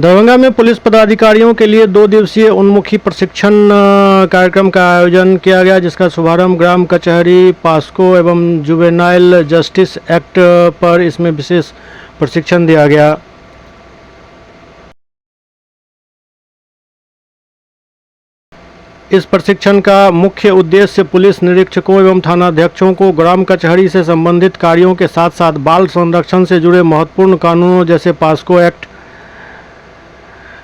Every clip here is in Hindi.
दरभंगा में पुलिस पदाधिकारियों के लिए 2 दिवसीय उन्मुखी प्रशिक्षण कार्यक्रम का आयोजन किया गया, जिसका शुभारंभ ग्राम कचहरी पास्को एवं जुवेनाइल जस्टिस एक्ट पर इसमें विशेष प्रशिक्षण दिया गया। इस प्रशिक्षण का मुख्य उद्देश्य पुलिस निरीक्षकों एवं थानाध्यक्षों को ग्राम कचहरी से संबंधित कार्यों के साथ साथ बाल संरक्षण से जुड़े महत्वपूर्ण कानूनों जैसे POCSO act,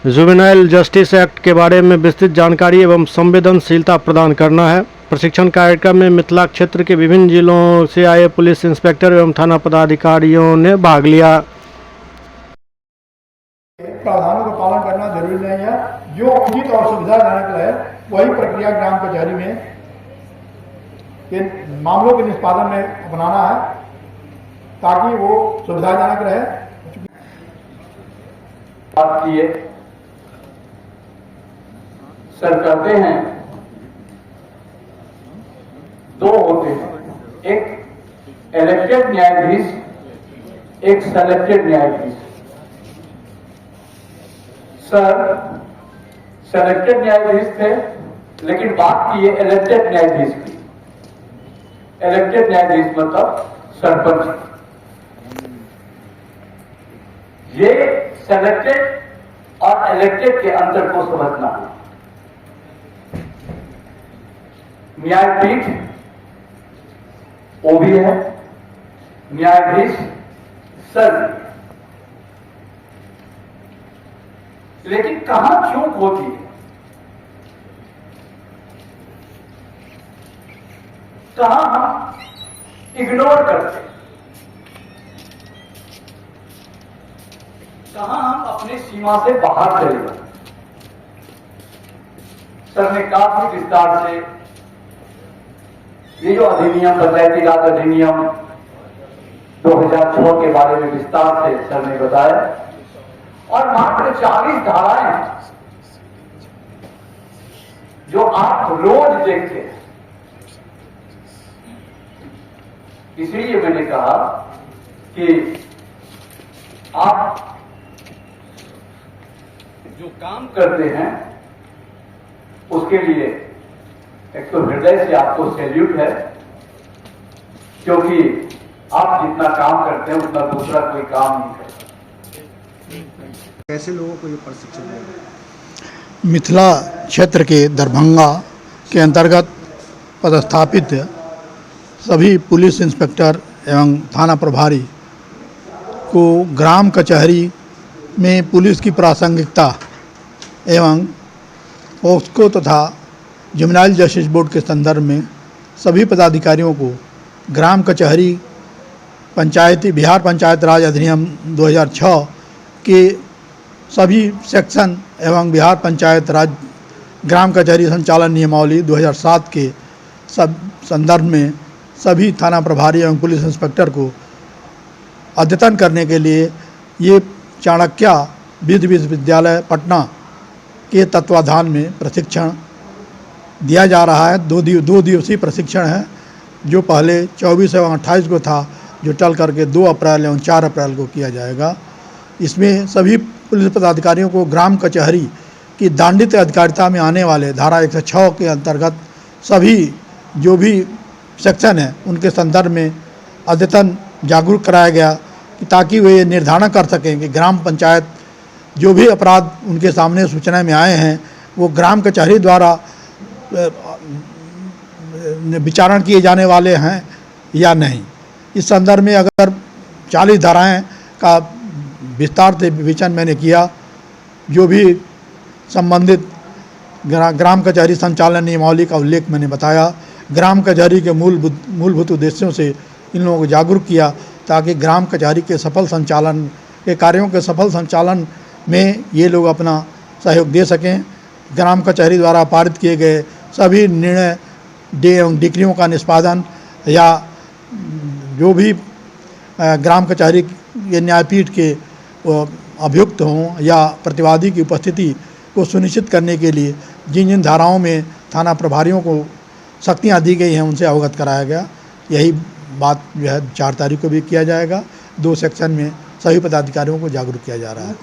juvenile justice act के बारे में विस्तृत जानकारी एवं संवेदनशीलता प्रदान करना है। प्रशिक्षण कार्यक्रम में मिथिला क्षेत्र के विभिन्न जिलों से आए पुलिस इंस्पेक्टर एवं थाना पदाधिकारियों ने भाग लिया। प्रावधानों का पालन करना जरूरी नहीं है। जो उचित और सुविधाजनक है वही प्रक्रिया ग्राम कचहरी में के मामलों के निष्पादन में अपनाना है ताकि वो सुविधाजनक रहे। बात किए सर करते हैं, 2 होते हैं, एक इलेक्टेड न्यायाधीश, एक सेलेक्टेड न्यायाधीश। सर सेलेक्टेड न्यायाधीश थे, लेकिन बात की है इलेक्टेड न्यायाधीश की। इलेक्टेड न्यायाधीश मतलब सरपंच। ये सेलेक्टेड और इलेक्टेड के अंतर को समझना है। न्यायपीठ वो भी है, न्यायाधीश सर। लेकिन कहां चूक होती है, कहां हम इग्नोर करते हैं, कहां हम अपनी सीमा से बाहर चले जाते। सर ने काफी विस्तार से ये जो अधिनियम, पंचायती राज अधिनियम 2006 के बारे में विस्तार से सर ने बताया, और मात्र 40 धाराएं हैं जो आप रोज देखते हैं। इसलिए मैंने कहा कि आप जो काम करते हैं उसके लिए एक तो हृदय से आपको सैल्यूट है, क्योंकि आप जितना काम करते हैं उतना दूसरा कोई काम नहीं करता। कैसे लोगों को ये प्रशिक्षण देगा? मिथिला क्षेत्र के दरभंगा के अंतर्गत पदस्थापित सभी पुलिस इंस्पेक्टर एवं थाना प्रभारी को ग्राम कचहरी में पुलिस की प्रासंगिकता एवं पोस्को तथा जुवेनाइल जस्टिस बोर्ड के संदर्भ में सभी पदाधिकारियों को ग्राम कचहरी बिहार पंचायत राज अधिनियम 2006 के सभी सेक्शन एवं बिहार पंचायत राज ग्राम कचहरी संचालन नियमावली 2007 के सब संदर्भ में सभी थाना प्रभारी एवं पुलिस इंस्पेक्टर को अद्यतन करने के लिए ये चाणक्य विश्वविद्यालय पटना के तत्वाधान में प्रशिक्षण दिया जा रहा है। 2 दिवसीय प्रशिक्षण है, जो पहले 24 एवं 28 को था, जो टल करके 2 अप्रैल एवं 4 अप्रैल को किया जाएगा। इसमें सभी पुलिस पदाधिकारियों को ग्राम कचहरी की दंडित अधिकारिता में आने वाले धारा 106 के अंतर्गत सभी जो भी सेक्शन है उनके संदर्भ में अद्यतन जागरूक कराया गया, ताकि वे निर्धारण कर सकें कि ग्राम पंचायत जो भी अपराध उनके सामने सूचना में आए हैं वो ग्राम कचहरी द्वारा विचारण किए जाने वाले हैं या नहीं। इस संदर्भ में अगर 40 धाराएं का विस्तार से विवेचन मैंने किया, जो भी संबंधित ग्राम कचहरी संचालन नियमावली का उल्लेख मैंने बताया, ग्राम कचहरी के मूलभूत उद्देश्यों से इन लोगों को जागरूक किया, ताकि ग्राम कचहरी के सफल संचालन के कार्यों के सफल संचालन में ये लोग अपना सहयोग दे सकें। ग्राम कचहरी द्वारा पारित किए गए सभी निर्णय एवं डिक्रियों का निष्पादन या जो भी ग्राम कचहरी के न्यायपीठ के अभियुक्त हों या प्रतिवादी की उपस्थिति को सुनिश्चित करने के लिए जिन जिन धाराओं में थाना प्रभारियों को शक्तियाँ दी गई हैं उनसे अवगत कराया गया। यही बात जो है 4 तारीख को भी किया जाएगा। 2 सेक्शन में सभी पदाधिकारियों को जागरूक किया जा रहा है।